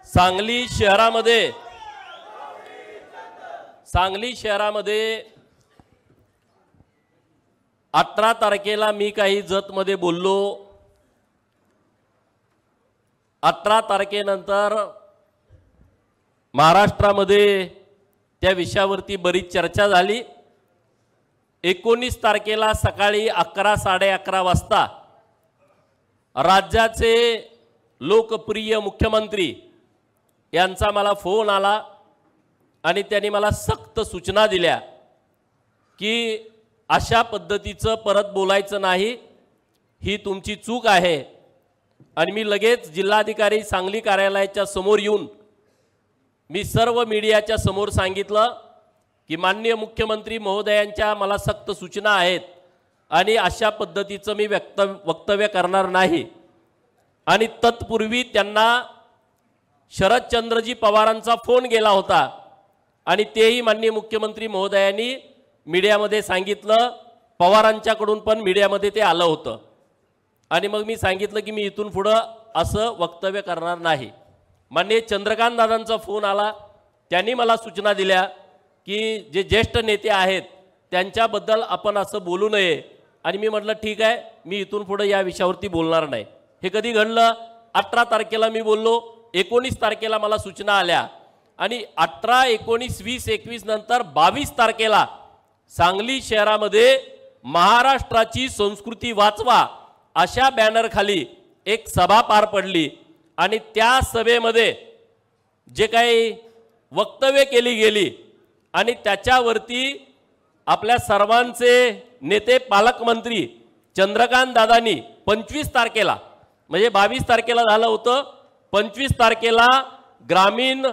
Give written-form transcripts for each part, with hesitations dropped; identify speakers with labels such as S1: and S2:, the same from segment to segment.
S1: सांगली शहरामध्ये 18 तारखेला मी काही जतमध्ये बोललो। 18 तारखेनंतर महाराष्ट्रामध्ये त्या विषयावरती बरीच चर्चा झाली। 19 तारखेला सकाळी 11 साडे11 वाजता राज्याचे लोकप्रिय मुख्यमंत्री यांचा मला फोन आला आणि त्यांनी मला सक्त सूचना दिल्या की अशा पद्धतीचं परत बोलायचं नाही, ही तुमची चूक आहे। आणि मी लगेच जिल्हाधिकारी सांगली कार्यालयाच्या समोर येऊन मी सर्व मीडियाच्या समोर सांगितलं की माननीय मुख्यमंत्री महोदयांच्या मला सक्त सूचना आहेत आणि अशा पद्धतीचं मी वक्तव्य करणार नाही। आणि तत्पूर्वी त्यांना शरदचंद्रजी पवारांचा फोन गेला होता आणि तेही माननीय मुख्यमंत्री महोदयांनी मीडियामध्ये सांगितलं, पवारांच्याकडून पण मीडियामध्ये ते आलं होतं। आणि मग मी सांगितलं की मी इथून पुढे असं वक्तव्य करणार नाही। माननीय चंद्रकांत दादांचा फोन आला, त्यांनी मला सूचना दिल्या की जे ज्येष्ठ नेते आहेत त्यांच्याबद्दल आपण असं बोलू नये। आणि मी म्हटलं ठीक आहे, मी इथून पुढे या विषयावरती बोलणार नाही। हे कधी घडलं? 18 तारखेला मी बोललो, 19 तारखेला मला सूचना आल्या आणि 18, 19, 20, 21 नंतर 22 तारखेला सांगली शहरामध्ये महाराष्ट्राची संस्कृती वाचवा अशा बॅनर खाली एक सभा पार पडली। आणि त्या सभेमध्ये जे काही वक्तव्य केली गेली आणि त्याच्यावरती आपल्या सर्वांचे नेते पालकमंत्री चंद्रकांत दादांनी 25 तारखेला म्हणजे 22 तारखेला झालं होतं, 25 तारखेला ग्रामीण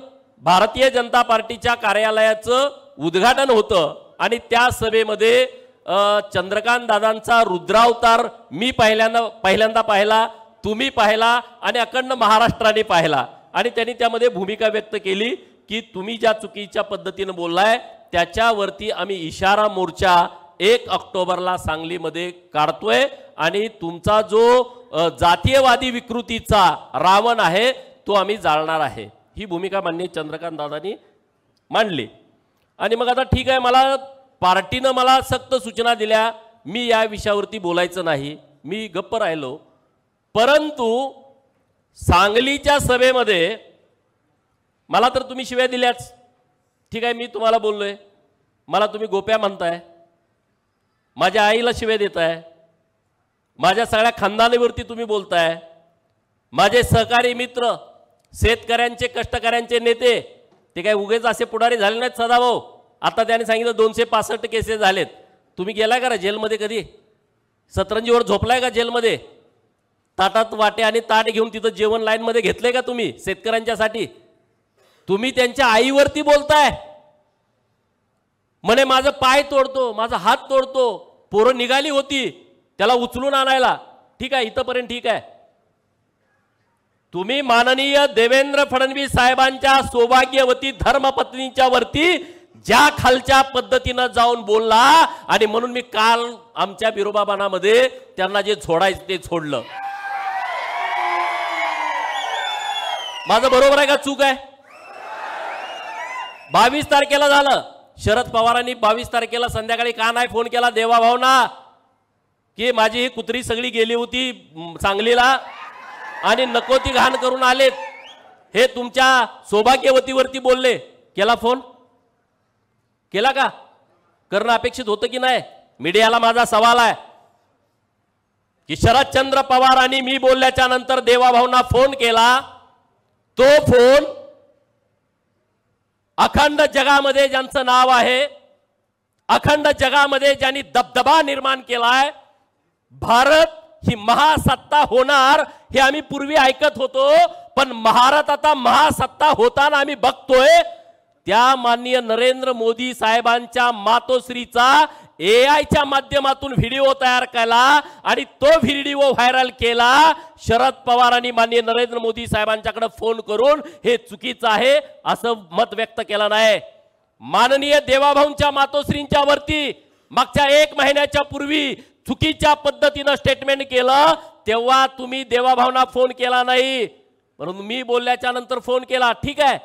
S1: भारतीय जनता पार्टीच्या कार्यालयाचं उद्घाटन होतं आणि त्या सभेमध्ये चंद्रकांत दादांचा रुद्रावतार मी पहिल्यांदा पाहिला, तुम्ही पाहिला आणि अखंड महाराष्ट्राने पाहिला। आणि त्यांनी त्यामध्ये भूमिका व्यक्त केली की तुम्ही ज्या चुकीच्या पद्धतीने बोललाय त्याच्यावरती आम्ही इशारा मोर्चा 1 ऑक्टोबरला सांगलीमध्ये काढतोय आणि तुमचा जो जातीयवादी विकृतीचा रावण आहे तो आम्ही जाळणार आहे। ही भूमिका माननीय चंद्रकांत दादांनी मांडली। आणि मग आता ठीक आहे, मला पार्टीनं मला सक्त सूचना दिल्या, मी या विषयावरती बोलायचं नाही, मी गप्प राहिलो। परंतु सांगलीच्या सभेमध्ये मला तर तुम्ही शिव्या दिल्याच, ठीक आहे, मी तुम्हाला बोललोय, मला तुम्ही गोप्या म्हणताय, माझ्या आईला शिव्या देताय, माझ्या सगळ्या खानदानावरती तुम्ही बोलताय, माझे सहकारी मित्र शेतकऱ्यांचे कष्टकऱ्यांचे नेते ते काय उगेच असे पुढारी झाले नाहीत सदाभाऊ। आता त्याने सांगितलं 265 केसेस झालेत। तुम्ही गेलाय का जेलमध्ये कधी? सतरंजीवर झोपलाय का जेलमध्ये? ताटात वाटे आणि ताट घेऊन तिथं जेवण लाईनमध्ये घेतलंय का तुम्ही शेतकऱ्यांच्यासाठी? तुम्ही त्यांच्या आईवरती बोलताय, म्हणे माझं पाय तोडतो, माझा हात तोडतो, पोरं निघाली होती त्याला उचलून आणायला। ठीक आहे, इथंपर्यंत ठीक आहे। तुम्ही माननीय देवेंद्र फडणवीस साहेबांच्या सौभाग्यवती धर्मपत्नीच्या वरती ज्या खालच्या पद्धतीनं जाऊन बोलला आणि म्हणून मी काल आमच्या बिरोबाबानामध्ये त्यांना जे सोडायचं ते सोडलं। माझं बरोबर आहे का चूक आहे? 22 तारखेला झालं। शरद पवारांनी 22 तारखेला संध्याकाळी का नाही फोन केला देवाभावना की माझी ही कुत्री सगळी गेली होती सांगलीला आणि नको ती घाण करून आलेत, हे तुमच्या सौभाग्यवतीवरती बोलले? केला फोन? केला का? करणं अपेक्षित होतं की नाही? मीडियाला माझा सवाल आहे की शरदचंद्र पवारांनी मी बोलल्याच्या नंतर देवाभावना फोन केला, तो फोन अखंड जगामध्ये ज्यांचं नाव आहे, अखंड जगामध्ये ज्यांनी दबदबा निर्माण केलाय, भारत ही महासत्ता होणार हे आम्ही पूर्वी ऐकत होतो, पण भारत आता महासत्ता होताना आम्ही बघतोय। त्या माननीय नरेंद्र मोदी साहेबांच्या मातोश्रीचा एआयच्या माध्यमातून व्हिडिओ तयार केला आणि तो व्हिडिओ व्हायरल केला। शरद पवारांनी माननीय नरेंद्र मोदी साहेबांच्याकडे फोन करून हे चुकीचं आहे असं मत व्यक्त केलं नाही। माननीय देवाभाऊंच्या मातोश्रींच्या वरती मागच्या 1 महिन्याच्या पूर्वी चुकीच्या पद्धतीने स्टेटमेंट केलं, तेव्हा तुम्ही देवाभाऊंना फोन केला नाही। परंतु मी बोलल्याच्या नंतर फोन केला, ठीक आहे,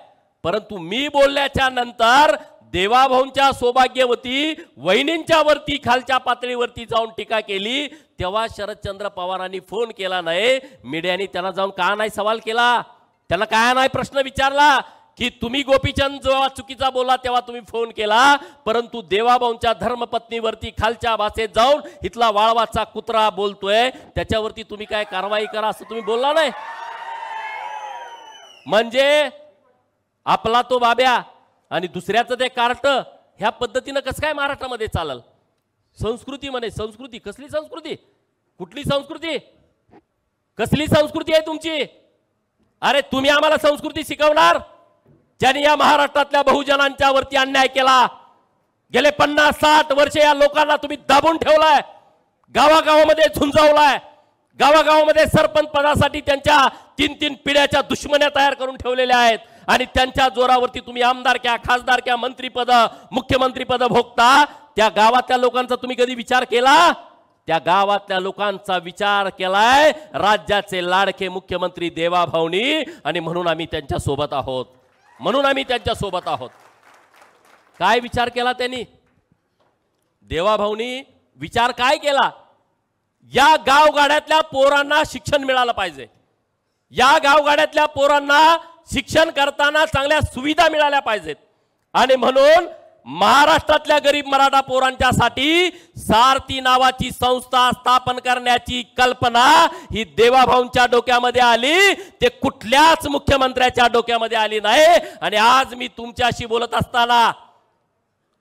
S1: परंतु मी बोलल्याच्या नंतर देवाभाऊंच्या सौभाग्यवती वहिनींच्या वरती खालच्या पातळीवरती जाऊन टीका केली, तेव्हा शरदचंद्र पवारांनी फोन केला नाही, मीडियाने त्यांना जाऊन का नाही सवाल केला, त्यांना काय नाही प्रश्न विचारला की तुम्ही गोपीचंद जेव्हा चुकीचा बोला तेव्हा तुम्ही फोन केला, परंतु देवाभाऊंच्या धर्मपत्नीवरती खालच्या भाषेत जाऊन इथला वाळवाचा कुत्रा बोलतोय त्याच्यावरती तुम्ही काय कारवाई करा असं तुम्ही बोलला नाही। म्हणजे आपला तो बाब्या आणि दुसऱ्याचं ते कार्ट, ह्या पद्धतीनं कसं काय महाराष्ट्रामध्ये चालल? संस्कृती म्हणे, संस्कृती कसली संस्कृती? कुठली संस्कृती? कसली संस्कृती आहे तुमची? अरे तुम्ही आम्हाला संस्कृती शिकवणार ज्यांनी या महाराष्ट्रातल्या बहुजनांच्या वरती अन्याय केला, गेले 50-60 वर्षे या लोकांना तुम्ही दाबून ठेवलाय, गावागावामध्ये झुंजवलाय, गावागावामध्ये सरपंच पदासाठी त्यांच्या 3-3 पिढ्याच्या दुश्मन्या तयार करून ठेवलेल्या आहेत आणि त्यांच्या जोरावरती तुम्ही आमदारक्या, खासदारक्या, मंत्रीपद, मुख्यमंत्रीपद भोगता। त्या गावातल्या लोकांचा तुम्ही कधी विचार केला? त्या गावातल्या लोकांचा विचार केलाय राज्याचे लाडके मुख्यमंत्री देवाभाऊनी, आणि म्हणून आम्ही त्यांच्या सोबत आहोत, म्हणून आम्ही त्यांच्या सोबत आहोत। काय विचार केला त्यांनी? देवाभाऊनी विचार काय केला? या गावगाड्यातल्या पोरांना शिक्षण मिळालं पाहिजे, या गावगाड्यातल्या पोरांना शिक्षण करताना चांगल्या सुविधा मिळाल्या पाहिजेत, आणि म्हणून महाराष्ट्रातल्या गरीब मराठा पोरांच्यासाठी सारथी नावाची संस्था स्थापन करण्याची कल्पना ही देवाभाऊंच्या डोक्यामध्ये आली, ते कुठल्याच मुख्यमंत्र्याच्या डोक्यामध्ये आली नाही। आणि आज मी तुमच्याशी बोलत असताना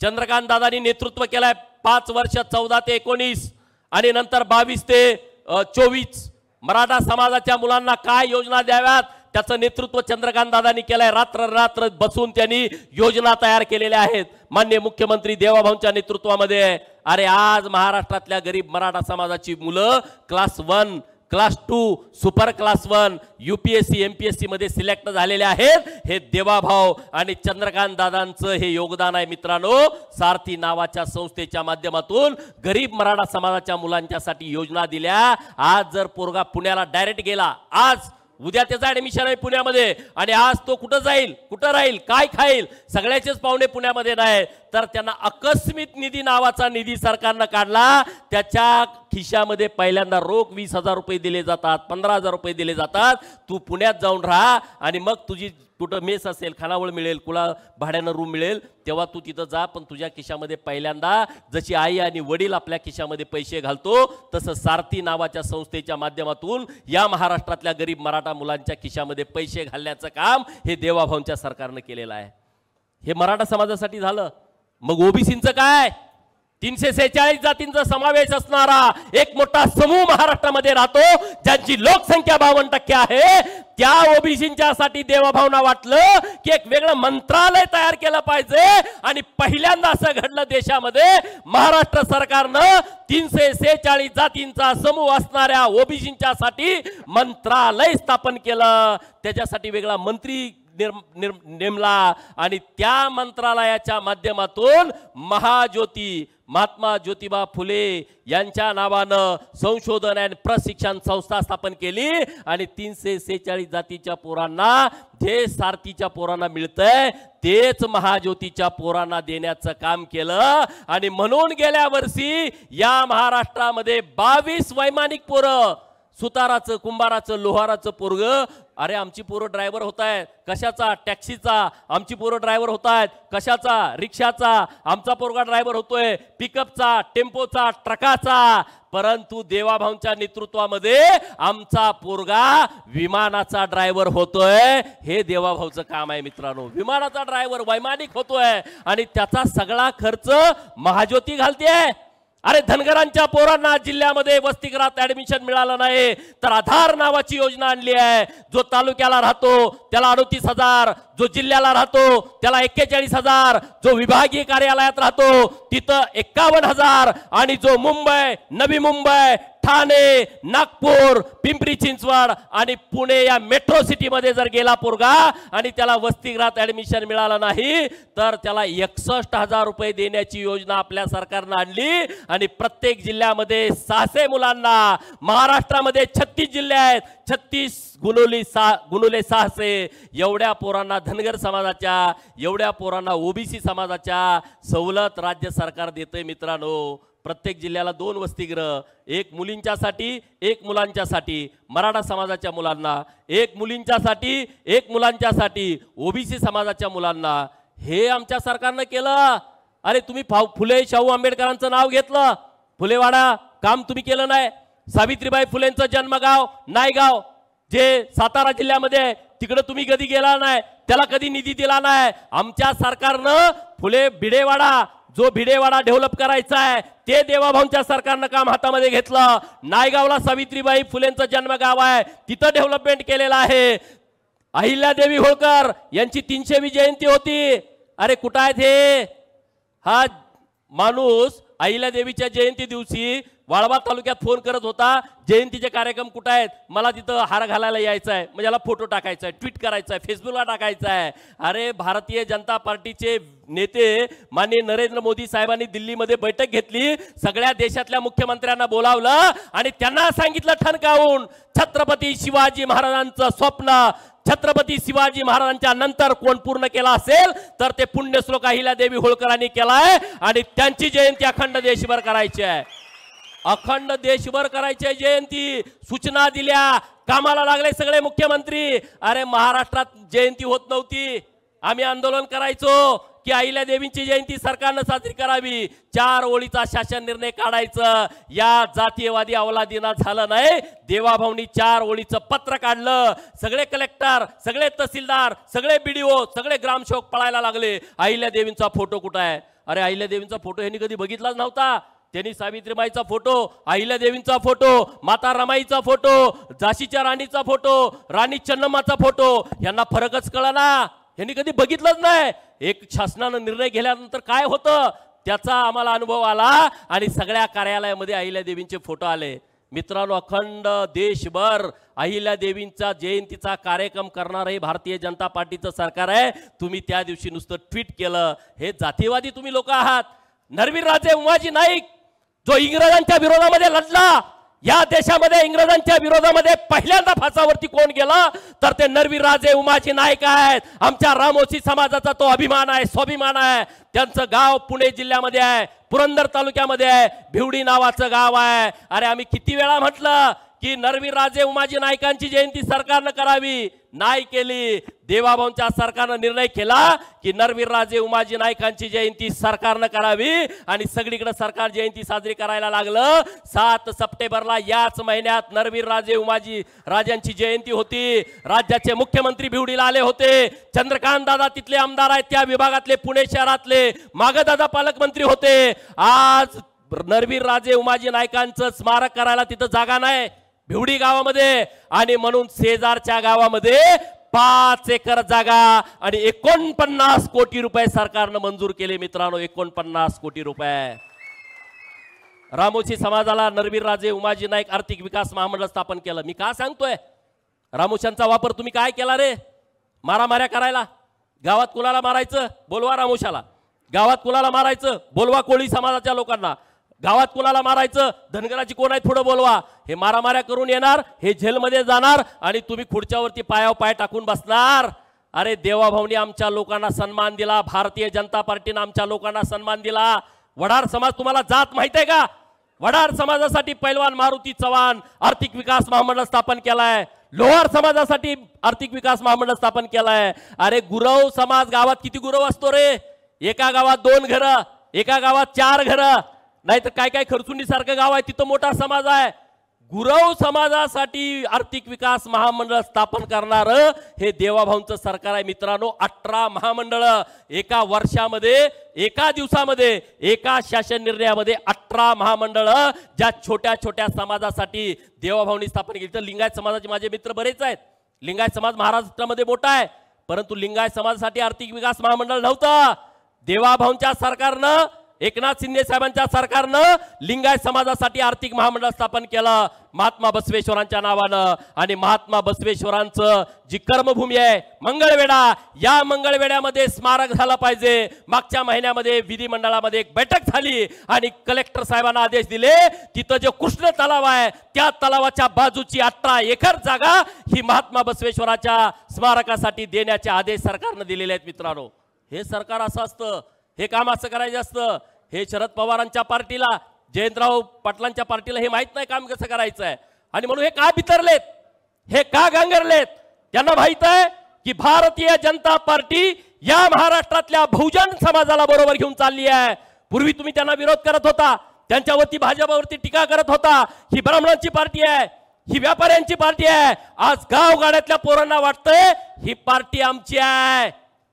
S1: चंद्रकांत दादांनी नेतृत्व केलंय 5 वर्ष 14 ते 19 आणि नंतर 22 ते 24 मराठा समाजाच्या मुलांना काय योजना द्याव्यात त्याचं नेतृत्व चंद्रकांत दादांनी केलंय। रात्र रात्र बसून त्यांनी योजना तयार केलेल्या आहेत माननीय मुख्यमंत्री देवाभाऊंच्या नेतृत्वामध्ये। अरे आज महाराष्ट्रातल्या गरीब मराठा समाजाची मुलं class 1, class 2, super class 1 UPSC MPSC मध्ये सिलेक्ट झालेले आहेत। हे देवाभाऊ आणि चंद्रकांत दादांचं हे योगदान आहे मित्रांनो। सारथी नावाच्या संस्थेच्या माध्यमातून गरीब मराठा समाजाच्या मुलांच्यासाठी योजना दिल्या। आज जर पोरगा पुण्याला डायरेक्ट गेला, आज उद्या त्याचा ऍडमिशन आहे पुण्यामध्ये, आणि आज तो कुठं जाईल, कुठं राहील, काय खाईल, सगळ्याचेच पाहुणे पुण्यामध्ये नाही, तर त्यांना आकस्मिक निधी नावाचा निधी सरकारनं काढला। त्याच्या खिशामध्ये पहिल्यांदा रोख 20,000 रुपये दिले जातात, 15,000 रुपये दिले जातात। तू पुण्यात जाऊन राहा आणि मग तुझी कुठं मेस असेल, खानावळ मिळेल, कुला भाड्यानं रूम मिळेल, तेव्हा तू तिथं जा, पण तुझ्या खिशामध्ये पहिल्यांदा जशी आई आणि वडील आपल्या खिशामध्ये पैसे घालतो तसं सारथी नावाच्या संस्थेच्या माध्यमातून या महाराष्ट्रातल्या गरीब मराठा मुलांच्या खिशामध्ये पैसे घालण्याचं काम हे देवाभाऊंच्या सरकारनं केलेलं आहे। हे मराठा समाजासाठी झालं। मग ओबीसींचं काय? 346 जातींचा समावेश असणारा एक मोठा समूह महाराष्ट्रामध्ये राहतो, ज्यांची लोकसंख्या 52% आहे। त्या ओबीसींच्या साठी देवाभाऊंना वाटलं की एक वेगळं मंत्रालय तयार केलं पाहिजे, आणि पहिल्यांदा असं घडलं देशामध्ये, महाराष्ट्र सरकारनं 346 जातींचा समूह असणाऱ्या ओबीसींच्या साठी मंत्रालय स्थापन केलं। त्याच्यासाठी वेगळा मंत्री नेमला, आणि त्या मंत्रालयाच्या माध्यमातून महाज्योती महात्मा ज्योतिबा फुले यांच्या नावानं संशोधन आणि प्रशिक्षण संस्था स्थापन केली, आणि 346 जातीच्या पोरांना जे सारथीच्या पोरांना मिळतंय तेच महाज्योतीच्या पोरांना देण्याचं काम केलं। आणि म्हणून गेल्या वर्षी या महाराष्ट्रामध्ये 22 वैमानिक पोरं, सुताराचं, कुंभाराचं, लोहाराचं पोरग, अरे आमची पोरं ड्रायव्हर होत आहेत कशाचा? टॅक्सीचा। आमची पोरं ड्रायव्हर होत आहेत कशाचा? रिक्षाचा। आमचा पोरगा ड्रायव्हर होतोय पिकअपचा, टेम्पोचा, ट्रकाचा। परंतु देवाभाऊंच्या नेतृत्वामध्ये आमचा पोरगा विमानाचा ड्रायव्हर होतोय। हे देवाभाऊचं काम आहे मित्रांनो, विमानाचा ड्रायव्हर वैमानिक होतोय, आणि त्याचा सगळा खर्च महाज्योती घालतेय। अरे धनगरांच्या पोरांना जिल्ह्यामध्ये वसतिगृहात ऍडमिशन मिळालं नाही, तर आधार नावाची योजना आणली आहे। जो तालुक्याला राहतो त्याला 38,000, जो जिल्ह्याला राहतो त्याला 41,000, जो विभागीय कार्यालयात राहतो तिथं 51,000 आणि जो मुंबई, नवी मुंबई, ठाणे, नागपूर, पिंपरी चिंचवड आणि पुणे या मेट्रो सिटी मध्ये जर गेला पोरगा आणि त्याला वसतिगृहात ऍडमिशन मिळालं नाही तर त्याला 61,000 रुपये देण्याची योजना आपल्या सरकारने आणली आणि प्रत्येक जिल्ह्यामध्ये 600 मुलांना, महाराष्ट्रामध्ये 36 जिल्हे आहेत, 36 गुणुले 600 एवढ्या पोरांना धनगर समाजाच्या, एवढ्या पोरांना ओबीसी समाजाच्या सवलत राज्य सरकार देते मित्रांनो। प्रत्येक जिल्ह्याला 2 वसतिगृह, एक मुलींच्यासाठी एक मुलांच्यासाठी, मराठा समाजाच्या मुलांना, एक मुलींच्यासाठी एक मुलांच्यासाठी, ओबीसी समाजाच्या मुलांना। हे आमच्या सरकारनं केलं। अरे तुम्ही फुले शाहू आंबेडकरांचं नाव घेतलं, फुलेवाडा काम तुम्ही केलं नाही। सावित्रीबाई फुलेंचं जन्मगाव नायगाव जे सातारा जिल्ह्यामध्ये तिकडे तुम्ही कधी गेला नाही, त्याला कधी निधी दिला नाही। आमच्या सरकारनं फुले भिडेवाडा, जो भिडेवाडा डेव्हलप करायचा आहे ते देवाभाऊंच्या सरकारनं काम हातामध्ये घेतलं। नायगावला सावित्रीबाई फुलेंचं जन्मगाव आहे, तिथं डेव्हलपमेंट केलेलं आहे। अहिल्यादेवी होळकर यांची 300वी जयंती होती। अरे कुठं आहेत हे? हा माणूस अहिल्यादेवीच्या जयंती दिवशी वाळवा तालुक्यात फोन करत होता, जयंतीचे कार्यक्रम कुठे आहेत, मला तिथं हार घालायला यायचं आहे, म्हणजे याला फोटो टाकायचा आहे, ट्विट करायचा आहे, फेसबुकला टाकायचा आहे। अरे भारतीय जनता पार्टीचे नेते माननीय नरेंद्र मोदी साहेबांनी दिल्लीमध्ये बैठक घेतली, सगळ्या देशातल्या मुख्यमंत्र्यांना बोलावलं आणि त्यांना सांगितलं ठणकावून, छत्रपती शिवाजी महाराजांचं स्वप्न छत्रपती शिवाजी महाराजांच्या नंतर कोण पूर्ण केला असेल तर ते पुण्यश्लोक अहिल्यादेवी होळकरांनी केलाय आणि त्यांची जयंती अखंड देशभर करायची आहे। अखंड देशभर करायची जयंती सूचना दिल्या, कामाला लागले सगळे मुख्यमंत्री। अरे महाराष्ट्रात जयंती होत नव्हती, आम्ही आंदोलन करायचो की अहिल्यादेवींची जयंती सरकारनं साजरी करावी, 4 ओळीचा शासन निर्णय काढायचं। या जातीयवादी अवलादीना झालं नाही, देवाभाऊंनी 4 ओळीचं पत्र काढलं, सगळे कलेक्टर, सगळे तहसीलदार, सगळे बीडीओ, सगळे ग्रामसेवक पळायला लागले, अहिल्यादेवींचा फोटो कुठं आहे? अरे अहिल्यादेवींचा फोटो यांनी कधी बघितलाच नव्हता। त्यांनी सावित्रीबाईचा फोटो, अहिल्यादेवींचा फोटो, माता रमाईचा फोटो, झाशीच्या राणीचा फोटो, राणी चन्नम्माचा फोटो, यांना फरकच कळना, यांनी कधी बघितलंच नाही। एक शासनाने निर्णय घेतल्यानंतर काय होतं त्याचा आम्हाला अनुभव आला आणि सगळ्या कार्यालयामध्ये अहिल्यादेवींचे फोटो आले। मित्रांनो, अखंड देशभर अहिल्यादेवींचा जयंतीचा कार्यक्रम करणारे भारतीय जनता पार्टीचं सरकार आहे। तुम्ही त्या दिवशी नुसतं ट्विट केलं, हे जातीवादी तुम्ही लोक आहात। नरवीरराजे उमाजी नाईक जो इंग्रजांच्या विरोधामध्ये लढला, या देशामध्ये इंग्रजांच्या विरोधामध्ये पहिल्यांदा फासावरती कोण गेला तर ते नरवीरराजे उमाजी नाईक आहेत। आमच्या रामोशी समाजाचा तो अभिमान आहे, स्वाभिमान आहे। त्यांचं गाव पुणे जिल्ह्यामध्ये आहे, पुरंदर तालुक्यामध्ये आहे, भिवडी नावाचं गाव आहे। अरे आम्ही किती वेळा म्हटलं की नरवीरराजे उमाजी नाईकांची जयंती सरकारनं करावी, नाही केली। देवाभाऊंच्या सरकारनं निर्णय केला की नरवीरराजे उमाजी नाईकांची जयंती सरकारनं करावी आणि सगळीकडे सरकार जयंती साजरी करायला लागलं। 7 सप्टेंबरला याच महिन्यात नरवीरराजे उमाजी राजांची जयंती होती। राज्याचे मुख्यमंत्री भिवडीला आले होते, चंद्रकांत दादा तिथले आमदार आहेत त्या विभागातले, पुणे शहरातले, मागदादा पालकमंत्री होते। आज नरवीरराजे उमाजी नाईकांचं स्मारक करायला तिथं जागा नाही भिवडी गावामध्ये, आणि म्हणून शेजारच्या गावामध्ये 5 एकर जागा आणि 49 कोटी रुपये सरकारनं मंजूर केले। मित्रांनो, 49 कोटी रुपये। रामोशी समाजाला नरवीरराजे उमाजी नाईक आर्थिक विकास महामंडळ स्थापन केलं। मी का सांगतोय, रामोशांचा वापर तुम्ही काय केला रे? मारामाऱ्या करायला। गावात कुणाला मारायचं बोलवा रामोशाला, गावात कुणाला मारायचं बोलवा कोळी समाजाच्या लोकांना, गावात कुणाला मारायचं धनगराची कोण आहे थोडं बोलवा। हे मारामाऱ्या करून येणार, हे जेलमध्ये जाणार आणि तुम्ही खुर्च्यावरती पायावर पाय टाकून बसणार। अरे देवाभाऊंनी आमच्या लोकांना सन्मान दिला, भारतीय जनता पार्टीने आमच्या लोकांना सन्मान दिला। वडार समाज तुम्हाला जात माहित आहे का? वडार समाजासाठी पैलवान मारुती चव्हाण आर्थिक विकास महामंडळ स्थापन केलाय, लोहार समाजासाठी आर्थिक विकास महामंडळ स्थापन केलाय। अरे गुरव समाज, गावात किती गुरव असतो रे? एका गावात 2 घरं, एका गावात 4 घरं, नाहीतर काय काय खरसुंडी सारखं गाव आहे तिथं मोठा समाज आहे। गुरव समाजासाठी आर्थिक विकास महामंडळ स्थापन करणार हे देवाभाऊंचं सरकार आहे। मित्रांनो, 18 महामंडळ एका वर्षामध्ये, एका दिवसामध्ये, एका शासन निर्णयामध्ये 18 महामंडळ ज्या छोट्या छोट्या समाजासाठी देवाभाऊंनी स्थापन केली। तर लिंगायत समाजाचे माझे मित्र बरेच आहेत, लिंगायत समाज महाराष्ट्रामध्ये मोठा आहे, परंतु लिंगायत समाजासाठी आर्थिक विकास महामंडळ नव्हतं. देवाभाऊंच्या सरकारनं, एकनाथ शिंदे साहेबांच्या सरकारनं लिंगायत समाजासाठी आर्थिक महामंडळ स्थापन केलं महात्मा बसवेश्वरांच्या नावानं. आणि महात्मा बसवेश्वरांचं जी कर्मभूमी आहे मंगळवेढा, या मंगळवेढ्यामध्ये स्मारक झालं पाहिजे. मागच्या महिन्यामध्ये विधिमंडळामध्ये एक बैठक झाली आणि कलेक्टर साहेबांना आदेश दिले, तिथं जे कृष्ण तलाव आहे त्या तलावाच्या बाजूची 18 एकर जागा ही महात्मा बसवेश्वराच्या स्मारकासाठी देण्याचे आदेश सरकारनं दिलेले आहेत. मित्रांनो, हे सरकार असं असतं, हे काम असं करायचं असतं. हे शरद पवारांच्या पार्टीला, जयंतराव पाटलांच्या पार्टीला हे माहित नाही काम कसं करायचं आहे. आणि म्हणून हे का बितरलेत, हे का गांगरलेत? त्यांना माहित आहे की भारतीय जनता पार्टी या महाराष्ट्रातल्या बहुजन समाजाला बरोबर घेऊन चालली आहे. पूर्वी तुम्ही त्यांना विरोध करत होता, त्यांच्यावरती भाजपावरती टीका करत होता. ही ब्राह्मणांची पार्टी आहे, ही व्यापाऱ्यांची पार्टी आहे. आज गावगाड्यातल्या पोरांना वाटतंय ही पार्टी आमची आहे,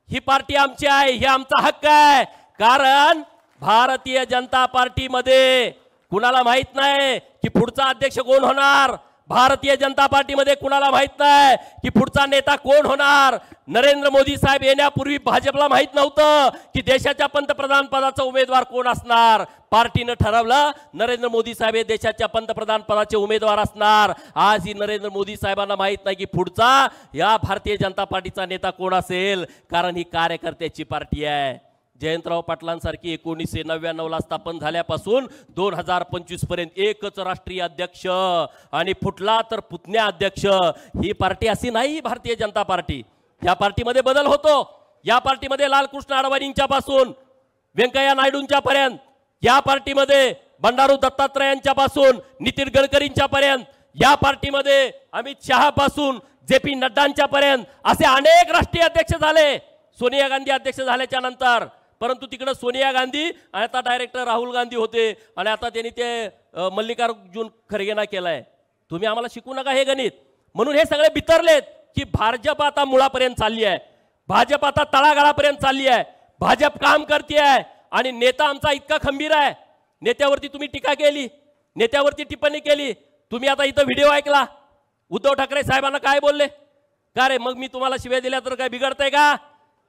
S1: ही पार्टी आमची आहे, हे आमचा हक्क आहे. कारण भारतीय जनता पार्टीमध्ये कुणाला माहित नाही की पुढचा अध्यक्ष कोण होणार. भारतीय जनता पार्टीमध्ये कुणाला माहित नाही की पुढचा नेता कोण होणार. नरेंद्र मोदी साहेब येण्यापूर्वी भाजपला माहित नव्हतं की देशाच्या पंतप्रधान पदाचा उमेदवार कोण असणार. पार्टीनं ठरवलं नरेंद्र मोदी साहेब हे देशाच्या पंतप्रधान पदाचे उमेदवार असणार. आज ही नरेंद्र मोदी साहेबांना माहित नाही की पुढचा या भारतीय जनता पार्टीचा नेता कोण असेल, कारण ही कार्यकर्त्याची पार्टी आहे. जयंतराव पाटलांसारखी 1999ला स्थापन झाल्यापासून 2025 पर्यंत एकच राष्ट्रीय अध्यक्ष आणि फुटला तर पुतण्या अध्यक्ष. ही पार्टी अशी नाही भारतीय जनता पार्टी. या पार्टीमध्ये बदल होतो. या पार्टीमध्ये लालकृष्ण अडवाणींच्या पासून व्यंकय्या नायडूंच्या पर्यंत, या पार्टीमध्ये बंडारू दत्तात्रयांच्या पासून नितीन गडकरींच्या पर्यंत, या पार्टीमध्ये अमित शहा पासून JP नड्डांच्या पर्यंत असे अनेक राष्ट्रीय अध्यक्ष झाले. सोनिया गांधी अध्यक्ष झाल्याच्या नंतर, परंतु तिकडे सोनिया गांधी आणि आता डायरेक्टर राहुल गांधी होते आणि आता त्यांनी ते मल्लिकार्जुन खरगेंना केलाय. तुम्ही आम्हाला शिकू नका हे गणित. म्हणून हे सगळे बितरलेत की भाजप आता मुळापर्यंत चालली आहे, भाजप आता तळागाळापर्यंत चालली आहे, भाजप काम करते आहे. आणि नेता आमचा इतका खंबीर आहे, नेत्यावरती तुम्ही टीका केली, नेत्यावरती टिप्पणी केली. तुम्ही आता इथं व्हिडिओ ऐकला, उद्धव ठाकरे साहेबांना काय बोलले का रे, मग मी तुम्हाला शिव्या दिल्या तर काय बिघडतंय का?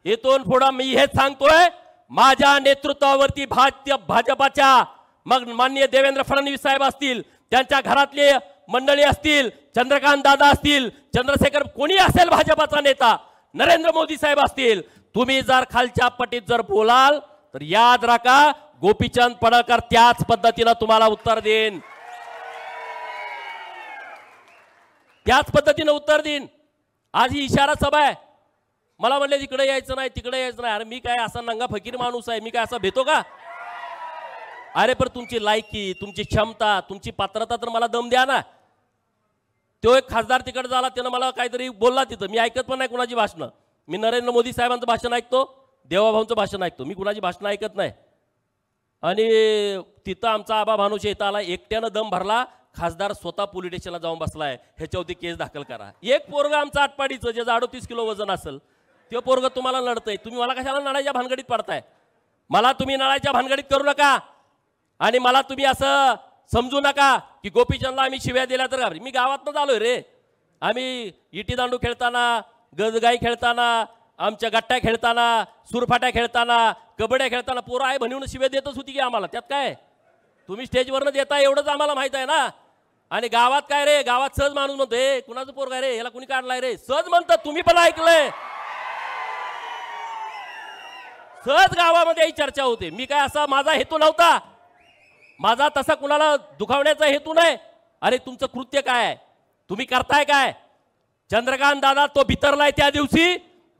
S1: येतून पुढे मी हेच सांगतोय, माझ्या नेतृत्वावरती भाजपाच्या, मग माननीय देवेंद्र फडणवीस साहेब असतील, त्यांच्या घरातले मंडळी असतील, चंद्रकांत दादा असतील, चंद्रशेखर कोणी असेल भाजपाचा नेता, नरेंद्र मोदी साहेब असतील, तुम्ही जर खालच्या पटीत जर बोलाल तर याद राखा गोपीचंद पडळकर त्याच पद्धतीने तुम्हाला उत्तर देईन, त्याच पद्धतीने उत्तर देईन. आज ही इशारा सभा आहे. मला म्हणले तिकडे यायचं नाही, तिकडे यायचं नाही. अरे मी काय असा नंगा फकीर माणूस आहे, मी काय असा भेटो का? अरे पण तुमची लायकी, तुमची क्षमता, तुमची पात्रता तर मला दम द्या ना. तो एक खासदार तिकडे झाला, त्यानं मला काहीतरी बोलला तिथं, मी ऐकत पण नाही कुणाची भाषणं. मी नरेंद्र मोदी साहेबांचं भाषण ऐकतो, देवाभाऊंचं भाषण ऐकतो, मी कुणाची भाषणं ऐकत नाही. आणि तिथं आमचा आबा भानुशे इथं आला, एकट्यानं दम भरला, खासदार स्वतः पोलीस स्टेशनला जाऊन बसलाय, ह्याच्यावरती केस दाखल करा. एक पोरगा आमचा आटपाडीचं ज्याचं 38 किलो वजन असेल, ते पोरग तुम्हाला लढतंय, तुम्ही मला कशाला नळाच्या भानगडीत पडताय? मला तुम्ही नळाच्या भानगडीत करू नका आणि मला तुम्ही असं समजू नका की गोपीचंदला आम्ही शिव्या दिल्या तर घाबरी. मी गावातनं आलोय रे. आम्ही इटी दांडू खेळताना, गजगाई खेळताना, आमच्या गट्ट्या खेळताना, सुरफाट्या खेळताना, कबड्या खेळताना पोरं आहे म्हणून शिव्या देतच होती की आम्हाला. त्यात काय, तुम्ही स्टेजवरनं देताय एवढंच आम्हाला माहित आहे ना. आणि गावात काय रे, गावात सहज माणूस म्हणतो हे कुणाचं पोरग आहे रे, याला कुणी काढलाय रे, सहज म्हणतात. तुम्ही पण ऐकलंय, सहज गावामध्ये ही चर्चा होते. मी काय असा माझा हेतू नव्हता, माझा तसा कुणाला दुखावण्याचा हेतू नाही. अरे तुमचं कृत्य काय आहे, तुम्ही करताय काय? चंद्रकांत दादा तो बितरलाय त्या दिवशी,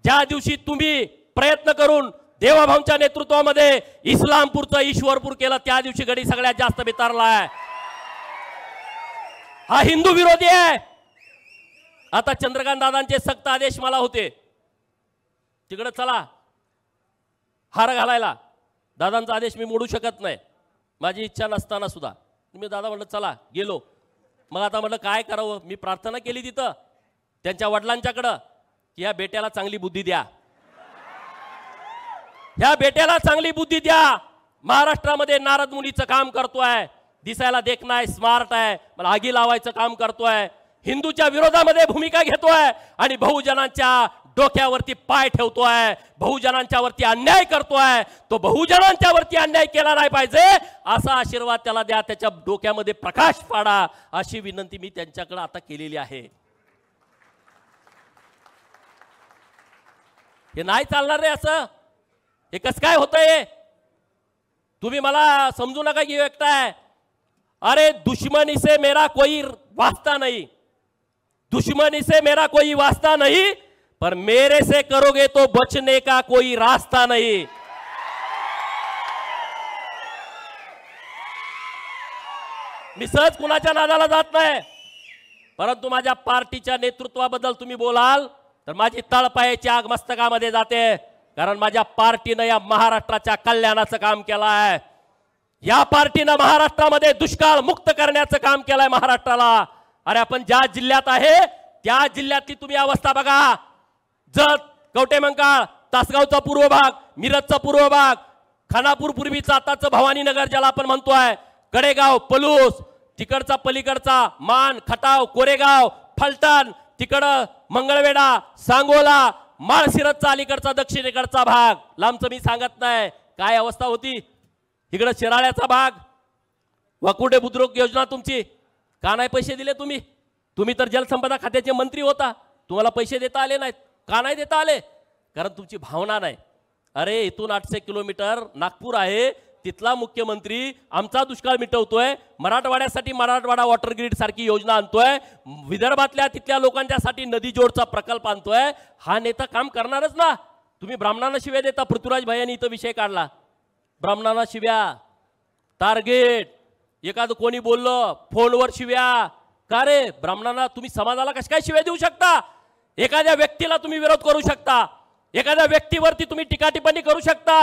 S1: ज्या दिवशी तुम्ही प्रयत्न करून देवाभाऊंच्या नेतृत्वामध्ये इस्लामपूरचं ईश्वरपूर केलं, त्या दिवशी गडी सगळ्यात जास्त बितरलाय. हा हिंदू विरोधी आहे. आता चंद्रकांत दादांचे सक्त आदेश मला होते, तिकडे चला हार घालायला. दादांचा आदेश मी मोडू शकत नाही, माझी इच्छा नसताना सुद्धा. मी दादा म्हणलं चला, गेलो. मग आता म्हटलं काय करावं, मी प्रार्थना केली तिथं त्यांच्या वडिलांच्याकडं की ह्या बेट्याला चांगली बुद्धी द्या, ह्या बेट्याला चांगली बुद्धी द्या. महाराष्ट्रामध्ये नारद मुनीचं काम करतोय, दिसायला देखणं आहे, स्मार्ट आहे, मला आगी लावायचं काम करतोय, हिंदूच्या विरोधामध्ये भूमिका घेतोय आणि बहुजनांच्या डोक्यावरती पाय ठेवतोय, बहुजनांच्या वरती अन्याय करतोय, तो बहुजनांच्या वरती अन्याय केला नाही पाहिजे असा आशीर्वाद त्याला द्या, त्याच्या डोक्यामध्ये प्रकाश पाडा अशी विनंती मी त्यांच्याकडे आता केलेली आहे। हे नाही चालणार रे, असं हे कसं काय होतंय? तुम्ही मला समजू नका की व्यक्त आहे। अरे दुश्मनी से मेरा कोई वास्ता नहीं, दुश्मनी से मेरा कोई वास्ता नहीं, पर मेरे से करोगे तो बचने का कोई रास्ता नहीं। मी सहज कुणाच्या नादाला जात नाही, परंतु माझ्या पार्टीच्या नेतृत्वाबद्दल तुम्ही बोलाल तर माझी तळपायाची आग मस्तकामध्ये जाते, कारण माझ्या पार्टीने या महाराष्ट्राच्या कल्याणाचं काम केलं आहे। या पार्टीने महाराष्ट्रामध्ये दुष्काळ मुक्त करण्याचं काम केलंय महाराष्ट्राला। अरे आपण ज्या जिल्ह्यात आहे त्या जिल्ह्यातली तुम्ही अवस्था बघा, जत, कवटेमंकाळ, तासगावचा पूर्व भाग, मिरजचा पूर्व भाग, खानापूर पूर्वीचा आताचं भवानीनगर ज्याला आपण म्हणतोय, कडेगाव, पलूस, तिकडचा पलीकडचा मान, खटाव, कोरेगाव, फलटण, तिकडं मंगळवेढा, सांगोला, माळशिरसचा अलीकडचा दक्षिणेकडचा भाग, लांबचं मी सांगत नाही काय अवस्था होती। इकडं शिराळ्याचा भाग, वाकुडे बुद्रुक योजना तुमची का नाही पैसे दिले तुम्ही? तुम्ही तर जलसंपदा खात्याचे मंत्री होता, तुम्हाला पैसे देता आले नाहीत का? नाही देता आले कारण तुमची भावना नाही। अरे इथून 800 किलोमीटर नागपूर आहे, तिथला मुख्यमंत्री आमचा दुष्काळ मिटवतोय, मराठवाड्यासाठी मराठवाडा वॉटर ग्रीड सारखी योजना आणतोय, विदर्भातल्या तिथल्या लोकांच्यासाठी नदी जोडचा प्रकल्प आणतोय, हा नेता काम करणारच ना। तुम्ही ब्राह्मणांना शिव्या देता, पृथ्वीराज भाईंनी इथं विषय काढला, ब्राह्मणांना शिव्या, टार्गेट, एखादं कोणी बोललं फोनवर शिव्या, का रे ब्राह्मणांना तुम्ही समाजाला कशा काय शिव्या देऊ शकता? एखाद्या व्यक्तीला तुम्ही विरोध करू शकता, एखाद्या व्यक्तीवरती तुम्ही टीका टिप्पणी करू शकता,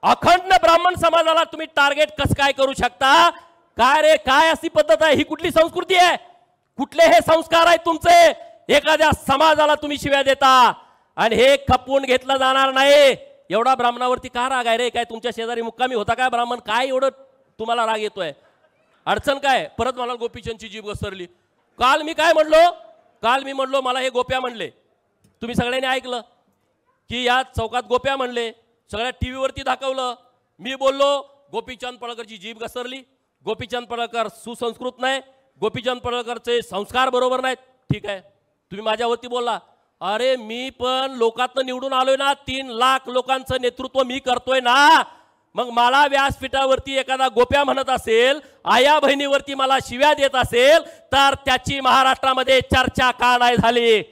S1: अखंड ब्राह्मण समाजाला तुम्ही टार्गेट कसं काय करू शकता? काय रे, काय अशी पद्धत आहे? ही कुठली संस्कृती आहे? कुठले हे संस्कार आहेत तुमचे? एखाद्या समाजाला तुम्ही शिव्या देता आणि हे खपवून घेतलं जाणार नाही। एवढा ब्राह्मणावरती का राग आहे रे? काय तुमच्या शेजारी मुक्कामी होता काय ब्राह्मण? काय एवढं तुम्हाला राग येतोय? अडचण काय? परत मला गोपीचंदची जीभ घसरली। काल मी काय म्हणलो? काल मी म्हणलो मला हे गोप्या म्हणले, तुम्ही सगळ्यांनी ऐकलं की या चौकात गोप्या म्हणले, सगळ्या टीव्हीवरती दाखवलं। मी बोललो गोपीचंद पडळकरची जीभ घसरली, गोपीचंद पडळकर सुसंस्कृत नाही, गोपीचंद पडळकरचे संस्कार बरोबर नाहीत। ठीक आहे, तुम्ही माझ्यावरती बोलला, अरे मी पण लोकांतनं निवडून आलोय ना, 3 लाख लोकांचं नेतृत्व मी करतोय ना, मग मला व्यासपीठावरती एखादा गोप्या म्हणत असेल, आया बहिणीवरती मला शिव्या देत असेल, तर त्याची महाराष्ट्रामध्ये चर्चा का नाही झाली?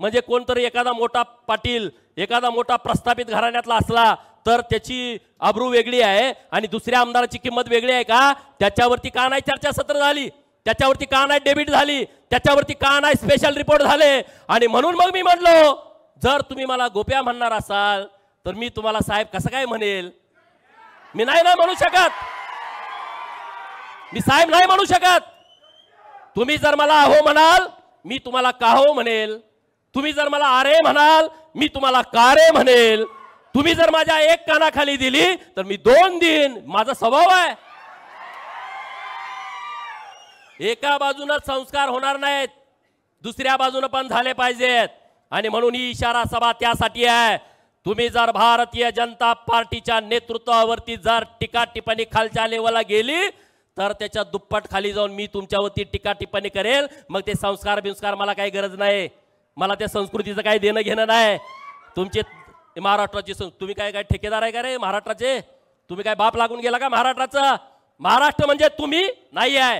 S1: म्हणजे कोणतरी एखादा मोठा पाटील, एखादा मोठा प्रस्थापित घराण्यातला असला तर त्याची अब्रू वेगळी आहे आणि दुसऱ्या आमदाराची किंमत वेगळी आहे का? त्याच्यावरती का नाही चर्चासत्र झाली? त्याच्यावरती का नाही डेबिट झाली? त्याच्यावरती का नाही स्पेशल रिपोर्ट झाले? आणि म्हणून मग मी म्हणलो, जर तुम्ही मला गोप्या म्हणणार असाल तर मी तुम्हाला साहेब कसं काय म्हणेल? मी नाही ना म्हणू शकत, मी साहेब नाही म्हणू शकत। तुम्ही जर मला अहो म्हणाल मी तुम्हाला काहो म्हणेल, तुम्ही जर मला अरे म्हणाल मी तुम्हाला का रे म्हणेल, तुम्ही जर माझ्या एक कानाखाली दिली तर मी 2 देईन, माझा स्वभाव आहे। एका बाजूने संस्कार होणार नाहीत, दुसऱ्या बाजूने पण झाले पाहिजेत। आणि म्हणून ही इशारा सभा त्यासाठी आहे, तुम्ही जर भारतीय जनता पार्टीच्या नेतृत्वावरती जर टीका टिप्पणी खालच्या लेवलला गेली तर त्याच्या दुप्पट खाली जाऊन मी तुमच्यावरती टीका टिप्पणी करेल। मग ते संस्कार बिंस्कार मला काही गरज नाही, मला त्या संस्कृतीचं काही देणं घेणं नाही। तुमचे महाराष्ट्राची तुम्ही काय काय ठेकेदार आहे का रे महाराष्ट्राचे? तुम्ही काय बाप लागून गेला का महाराष्ट्राचं? महाराष्ट्र म्हणजे तुम्ही नाही आहे।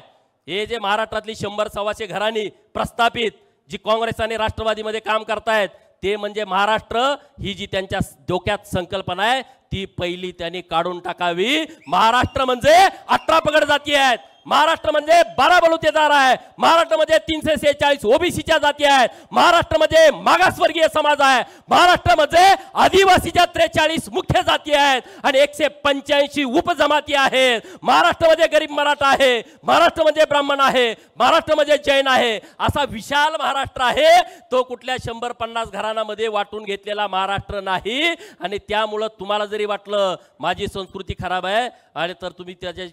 S1: हे जे महाराष्ट्रातली 100-125 घराणी प्रस्थापित जी काँग्रेस आणि राष्ट्रवादीमध्ये काम करतायत, ते म्हणजे महाराष्ट्र ही जी त्यांच्या डोक्यात संकल्पना आहे ती पहिली त्यांनी काढून टाकावी। महाराष्ट्र म्हणजे 18 पगड जाती आहेत, महाराष्ट्र म्हणजे 12 बलुतेदार आहे, महाराष्ट्र म्हणजे 346 ओबीसीच्या जाती आहेत, महाराष्ट्र म्हणजे मागासवर्गीय समाज आहे, महाराष्ट्र म्हणजे आदिवासीच्या 43 मुख्य जाती आहेत आणि 185 उपजमाती आहेत, महाराष्ट्र म्हणजे गरीब मराठा आहे, महाराष्ट्र म्हणजे ब्राह्मण आहे, महाराष्ट्र म्हणजे जैन आहे। असा विशाल महाराष्ट्र आहे, तो कुठल्या 100-50 घराण्यामध्ये वाटून घेतलेला महाराष्ट्र नाही। आणि त्यामुळे तुम्हाला जरी वाटलं माझी संस्कृती खराब आहे आणि तर तुम्ही त्याच्या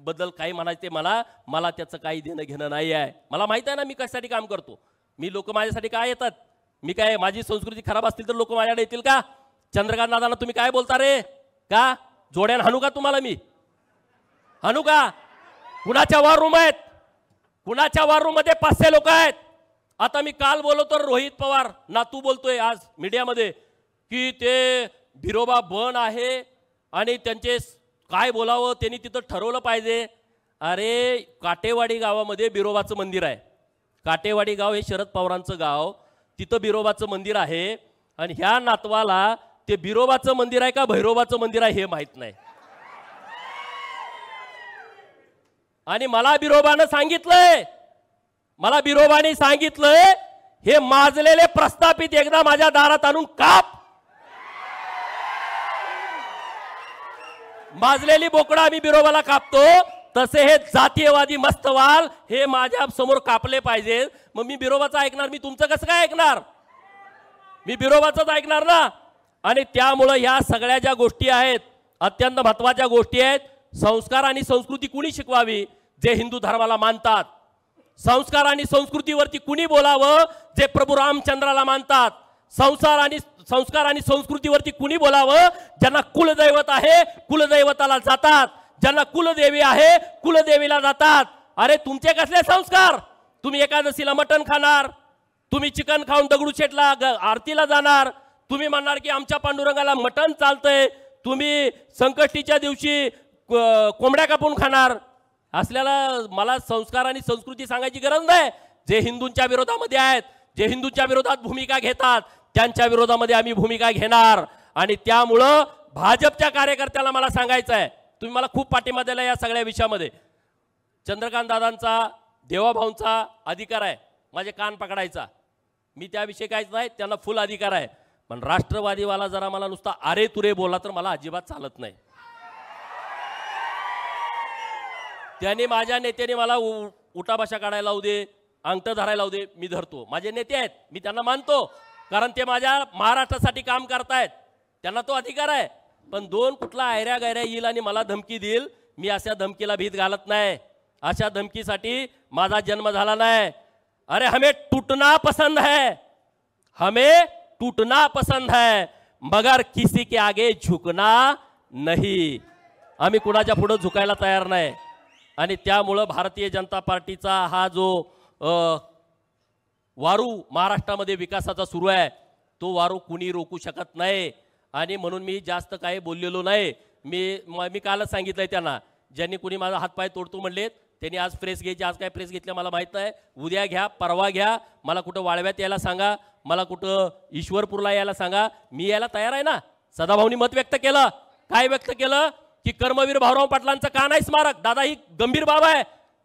S1: बद्दल काही म्हणायचे मला त्याचं काही देणं घेणं नाही आहे। मला माहित आहे ना मी कशासाठी काम करतो, मी लोक माझ्यासाठी काय येतात, मी काय माझी संस्कृती खराब असतील तर लोक माझ्याकडे येतील का? चंद्रकांत दादांना तुम्ही काय बोलता रे? का जोड्यान हाणू का तुम्हाला? मी हाणू का? कुणाच्या वॉर रूम आहेत? कुणाच्या वॉर रूम मध्ये 500 लोक आहेत? आता मी काल बोलतो रोहित पवार नातू बोलतोय आज मीडियामध्ये की ते भिरोबा बन आहे आणि त्यांचे काय बोलावं त्यांनी तिथं ठरवलं पाहिजे. अरे काटेवाडी गावामध्ये बिरोबाचं मंदिर आहे. काटेवाडी गाव हे शरद पवारांचं गाव, तिथं बिरोबाचं मंदिर आहे आणि ह्या नातवाला ते बिरोबाचं मंदिर आहे का भैरोबाचं मंदिर आहे हे माहित नाही. आणि मला बिरोबानं सांगितलंय, मला बिरोबाने सांगितलंय हे माजलेले प्रस्थापित एकदा माझ्या दारात आणून काप. माजलेली बोकडा आम्ही बिरोबाला कापतो, तसे हे जातीयवादी मस्तवाल हे माझ्या समोर कापले पाहिजे. मग मी बिरोबाचं ऐकणार? मी तुमचं कसं काय ऐकणार? मी बिरोबाचंच ऐकणार ना. आणि त्यामुळं ह्या सगळ्या ज्या गोष्टी आहेत अत्यंत महत्त्वाच्या गोष्टी आहेत. संस्कार आणि संस्कृती कुणी शिकवावी? जे हिंदू धर्माला मानतात. संस्कार आणि संस्कृतीवरती कुणी बोलावं? जे प्रभू रामचंद्राला मानतात. संस्कार आणि संस्कृतीवरती कुणी बोलावं? ज्यांना कुलदैवत आहे कुलदैवताला जातात, ज्यांना कुलदेवी आहे कुलदेवीला जातात. अरे तुमचे कसले संस्कार? तुम्ही एकादशीला मटण खाणार, तुम्ही चिकन खाऊन दगडूशेठला आरतीला जाणार, तुम्ही म्हणणार की आमच्या पांडुरंगाला मटण चालतंय, तुम्ही संकष्टीच्या दिवशी कोंबड्या कापून खाणार. असल्याला मला संस्कार आणि संस्कृती सांगायची गरज नाही. जे हिंदूंच्या विरोधामध्ये आहेत, जे हिंदूंच्या विरोधात भूमिका घेतात, त्यांच्या विरोधामध्ये आम्ही भूमिका घेणार. आणि त्यामुळं भाजपच्या कार्यकर्त्याला मला सांगायचं आहे, तुम्ही मला खूप पाठिंबा दिला या सगळ्या विषयामध्ये. चंद्रकांत दादांचा देवाभाऊंचा अधिकार आहे माझे कान पकडायचा, मी त्याविषयी काहीच नाही, त्यांना फुल अधिकार आहे. पण राष्ट्रवादीवाला जरा मला नुसता अरे तुरे बोलला तर मला अजिबात चालत नाही. त्यांनी माझ्या नेत्याने मला उठाभाषा काढायला लावू दे, अंगठं धरायला लावू दे, मी धरतो. माझे नेते आहेत, मी त्यांना मानतो, कारण ते माझ्या महाराष्ट्रासाठी काम करतायत, त्यांना तो अधिकार आहे. पण दोन कुठला आयऱ्या गायऱ्या येईल आणि मला धमकी देईल, मी अशा धमकीला भीत घालत नाही. अशा धमकीसाठी माझा जन्म झाला नाही. अरे हमें टूटना पसंद है, हमें टूटना पसंद है, मगर किसी के आगे झुकना नहीं. आम्ही कुणाच्या पुढे झुकायला तयार नाही. आणि त्यामुळं भारतीय जनता पार्टीचा हा जो वारू महाराष्ट्रामध्ये विकासाचा सुरू आहे तो वारू कुणी रोखू शकत नाही. आणि म्हणून मी जास्त काही बोललेलो नाही. मी कालच सांगितलंय त्यांना, ज्यांनी कुणी माझा हातपाय तोडतो म्हणले त्यांनी आज प्रेस घ्यायची. आज काय प्रेस घेतल्या मला माहीत नाही, उद्या घ्या परवा घ्या. मला कुठं वाळव्यात यायला सांगा, मला कुठं ईश्वरपूरला यायला सांगा, मी यायला तयार आहे ना. सदाभाऊनी मत व्यक्त केलं, काय व्यक्त केलं की कर्मवीर भाऊराव पाटलांचं का नाही स्मारक? दादा ही गंभीर बाब आहे,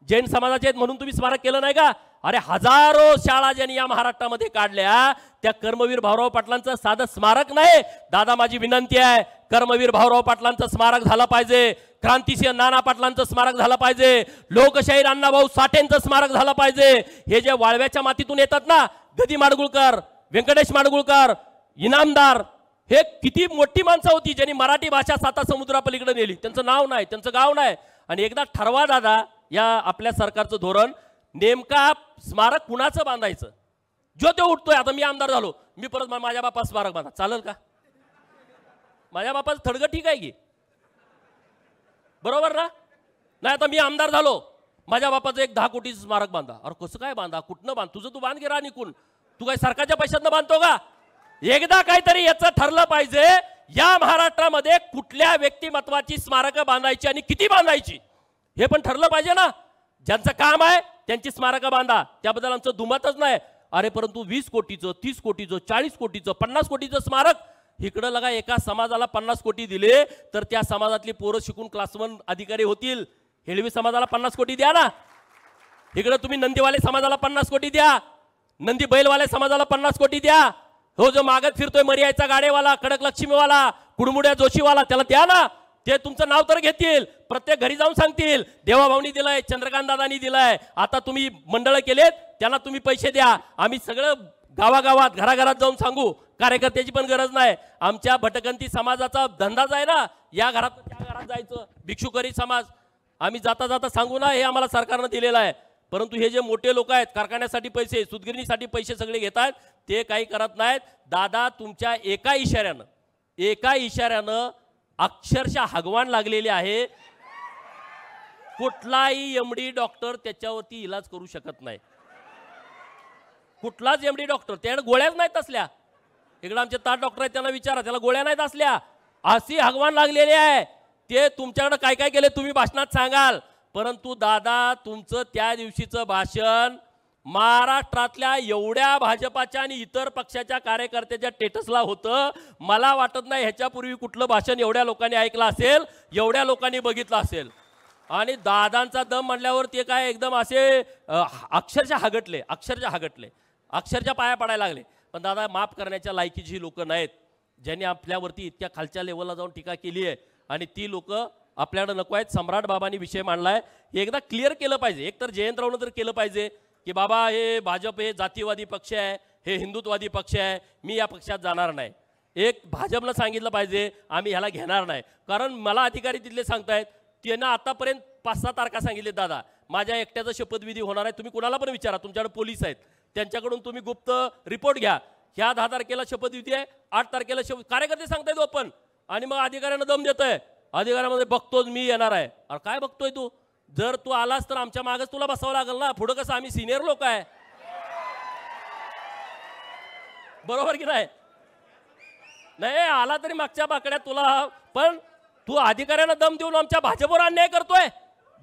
S1: जैन समाजाचे आहेत म्हणून तुम्ही स्मारक केलं नाही का? अरे हजारो शाळा ज्यांनी या महाराष्ट्रामध्ये काढल्या त्या कर्मवीर भाऊराव पाटलांचं साधं स्मारक नाही. दादा माझी विनंती आहे, कर्मवीर भाऊराव पाटलांचं स्मारक झालं पाहिजे, क्रांतिसिंह नाना पाटलांचं स्मारक झालं पाहिजे, लोकशाहीर अण्णाभाऊ साठेंचं स्मारक झालं पाहिजे. हे जे वाळव्याच्या मातीतून येतात ना, गदी माडगुळकर, व्यंकटेश माडगुळकर, इनामदार, हे किती मोठी माणसं होती ज्यांनी मराठी भाषा साता समुद्रापलीकडे नेली. त्यांचं नाव नाही, त्यांचं गाव नाही. आणि एकदा ठरवा दादा या आपल्या सरकारचं धोरण, नेमका स्मारक कुणाचं बांधायचं. जो तो उठतोय, आता मी आमदार झालो, मी परत माझ्या बापा स्मारक बांधा, चालेल का? माझ्या बापाचं थडगं ठीक आहे की, बरोबर ना? नाही आता मी आमदार झालो, माझ्या बापाचं एक 10 कोटीचं स्मारक बांधा. अरे कसं काय बांधा, कुठनं बांध, तुझं तू बांध गिरा निकून, तू काय सरकारच्या पैशातनं बांधतो का? एकदा काहीतरी याचं ठरलं पाहिजे, या महाराष्ट्रामध्ये कुठल्या व्यक्तिमत्वाची स्मारकं बांधायची आणि किती बांधायची हे पण ठरलं पाहिजे ना. ज्यांचं काम आहे त्यांची स्मारकं बांधा, त्याबद्दल आमचं दुमतच नाही. अरे परंतु 20 कोटीचं, 30 कोटीचं, 40 कोटीचं, 50 कोटीचं स्मारक, इकडं लगा एका समाजाला 50 कोटी दिले तर त्या समाजातली पोरं शिकून क्लास 1 अधिकारी होतील. हेळवी समाजाला 50 कोटी द्या ना. इकडं तुम्ही नंदीवाले समाजाला 50 कोटी द्या, नंदी बैलवाले समाजाला 50 कोटी द्या. हो जो मागत फिरतोय मर्याचा गाडेवाला, कडक लक्ष्मीवाला, कुडमुड्या जोशीवाला, त्याला द्या ना. ते तुमचं नाव तर घेतील, प्रत्येक घरी जाऊन सांगतील देवाभाऊनी दिलाय, चंद्रकांत दादांनी दिलाय. आता तुम्ही मंडळ केलेत त्यांना तुम्ही पैसे द्या. आम्ही सगळं गावागावात घराघरात जाऊन सांगू, कार्यकर्त्याची पण गरज नाही. आमच्या भटकंती समाजाचा धंदाच आहे ना, या घरात त्या घरात जायचं, भिक्षुकरी समाज, आम्ही जाता जाता सांगू ना हे आम्हाला सरकारनं दिलेलं आहे. परंतु हे जे मोठे लोक आहेत, कारखान्यासाठी पैसे, सुतगिरणीसाठी पैसे सगळे घेतात, ते काही करत नाहीत. दादा तुमच्या एका इशाऱ्यानं अक्षरशः हगवान लागलेले आहे. कुठलाही एमडी डॉक्टर त्याच्यावरती इलाज करू शकत नाही. कुठलाच एमडी डॉक्टर, त्याने गोळ्याच नाहीत असल्या. इकडे आमचे ताट डॉक्टर आहेत, त्यांना विचारा, त्याला गोळ्या नाहीत असल्या. अशी हगवान लागलेली आहे. ते तुमच्याकडे काय काय केले तुम्ही भाषणात सांगाल, परंतु दादा तुमचं त्या दिवशीचं भाषण महाराष्ट्रातल्या एवढ्या भाजपाच्या आणि इतर पक्षाच्या कार्यकर्त्याच्या स्टेटसला होतं. मला वाटत नाही ह्याच्यापूर्वी कुठलं भाषण एवढ्या लोकांनी ऐकलं असेल, एवढ्या लोकांनी बघितलं असेल. आणि दादांचा दम म्हणल्यावर ते काय एकदम असे अक्षरशः हगटले, अक्षरशः पाया पडायला लागले. पण दादा माफ करण्याच्या लायकीची लोक नाहीत, ज्यांनी आपल्यावरती इतक्या खालच्या लेवलला जाऊन टीका केली आहे. आणि ती लोक आपल्याकडे नको आहेत. सम्राट बाबांनी विषय मांडलाय, हे एकदा क्लिअर केलं पाहिजे. एकतर जयंतरावनं तर केलं पाहिजे की बाबा हे भाजप हे जातीवादी पक्ष आहे, हे हिंदुत्ववादी पक्ष आहे, मी या पक्षात जाणार नाही. एक भाजपनं सांगितलं पाहिजे आम्ही ह्याला घेणार नाही. कारण मला अधिकारी तिथले सांगतायत, त्यांना आतापर्यंत 5-6 तारखा सांगितले. दादा माझ्या एकट्याचा शपथविधी होणार आहे, तुम्ही कुणाला पण विचारा, तुमच्याकडे पोलीस आहेत, त्यांच्याकडून तुम्ही गुप्त रिपोर्ट घ्या. ह्या 10 तारखेला शपथविधी आहे, 8 तारखेला कार्यकर्ते सांगतायत ओपन. आणि मग अधिकाऱ्यांना दम देतोय, अधिकाऱ्यामध्ये बघतोच मी येणार आहे. अरे काय बघतोय तू? जर तू आलास तर आमच्या मागच तुला बसावं लागेल ना. पुढं कसं आम्ही सिनियर लोक आहे, बरोबर की नाही? नाही आला तरी मागच्या बाकड्यात तुला, पण तू अधिकाऱ्यांना दम देऊन आमच्या भाजपवर अन्याय करतोय,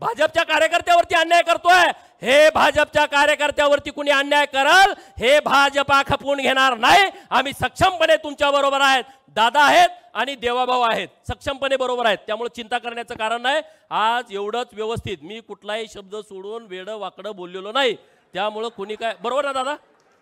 S1: भाजपच्या कार्यकर्त्यावरती अन्याय करतोय. हे भाजपच्या कार्यकर्त्यावरती कुणी अन्याय करल हे भाजपा खपवून घेणार नाही. आम्ही सक्षमपणे तुमच्या बरोबर आहेत. दादा आहेत आणि देवाभाऊ आहेत, सक्षमपणे बरोबर आहेत. त्यामुळे चिंता करण्याचं कारण नाही. आज एवढंच व्यवस्थित, मी कुठलाही शब्द सोडून वेडं वाकडं बोललेलो नाही. त्यामुळं कुणी काय, बरोबर ना दादा?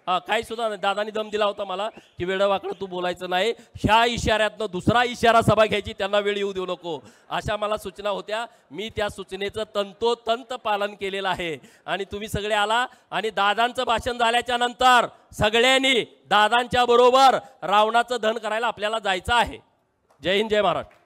S1: काही सुद्धा नाही. दादानी दम दिला होता मला की वेडं वाकडं तू बोलायचं नाही. ह्या इशाऱ्यातनं दुसरा इशारा सभा घ्यायची, त्यांना वेळ येऊ देऊ नको, अशा मला सूचना होत्या. मी त्या सूचनेचं तंतोतंत पालन केलेलं आहे. आणि तुम्ही सगळे आला आणि दादांचं भाषण झाल्याच्या नंतर सगळ्यांनी दादांच्या बरोबर रावणाचं दहन करायला आपल्याला जायचं आहे. जय हिंद, जय महाराष्ट्र.